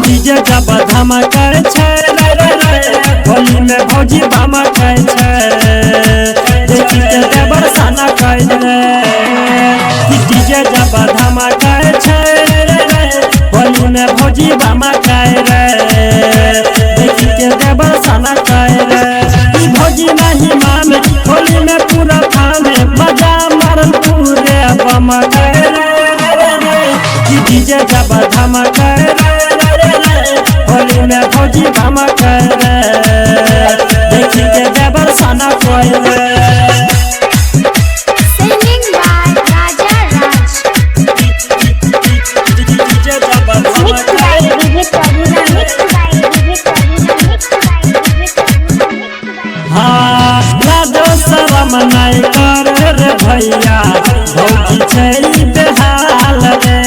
DJ जब धमकै छै रे रे रे होली में भौजी भमकै छै देखी के देवर सना कह रे डीजे जब धमकै छै रे रे होली में भौजी भमकै रे देखी के देवर सना कह रे भौजी नहीं माने होली में पूरा थाने मजा मारन पूरे बमकै रे डीजे जब धमकै होली में भौजी भमकै रे देखी के देवर सना कोई रे Singing by Raja Raj. DJ जब धमकै हाँ लाजो शरम नहीं कर रे भैया भौजी छै बेहाल रे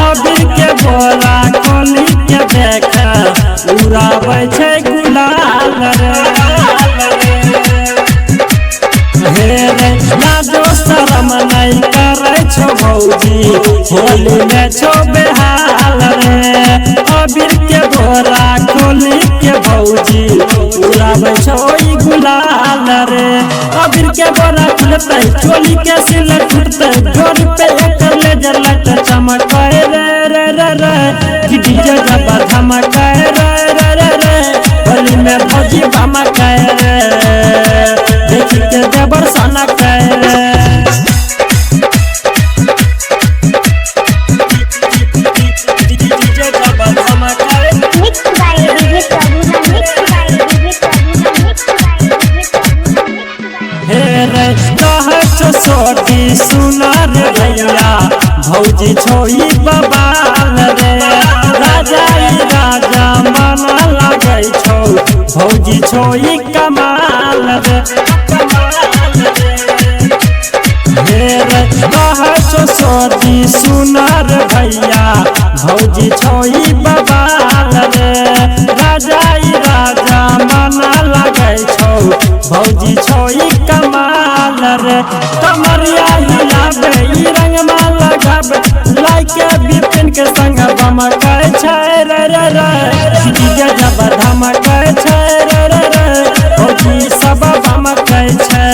अबीर के बोरा खोली के देख उड़ाबै छै गुलाल रे रे लाजो शरम नहीं करे छो भौजी होली में छो बेहाल रे अबीर के बोरा खोली के भौजी उड़ाबै छो गुलाल रे अबीर के बोरा खुलतै चोली के सिल टूटतै जोर पे एकर लेजर लाइट चमकै रे रे रे रे डीजे जब धमकै रे रे रे रे होली में भौजी भमकै रे देखी के देवर सना कह रे डीजे जब धमकै हे रे कहै छो सोटी सुना रे भैया भौजी छोई बबाल रे राजा राजा माना लागै छौ भौजी छोई कमाल रे हे रे कहै छो सोटी सुना रे भैया भौजी छोई बबाल रे राजा राजा माना लागै छौ भौजी छोई कमाल रे कमरिया हिलाबे ई रंग में लगाबे लाइके बिपिन के संग बमकै छै रे रे रे डीजे जब धमकै छै रे रे रे भौजी सब बमकै छै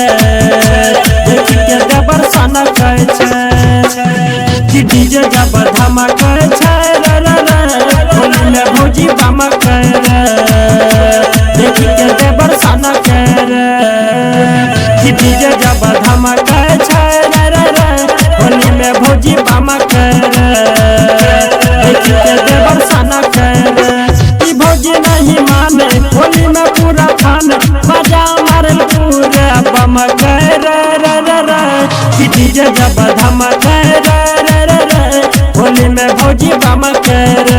देखी के देवर सना कह छै डीजे जब धमकै छै रे रे रे होली में भौजी भमकै रे देखी के देवर सना कह रे डीजे जब धमकै छै रे रे रे होली में भौजी भमकै रे देखी के देवर सना कह रे ई भौजी नहीं माने होली में पूरा खाने मजा मारल पूरे बमकै रे रे रे रे डीजे जब धमकै रे रे रे रे होली में भौजी भमकै रे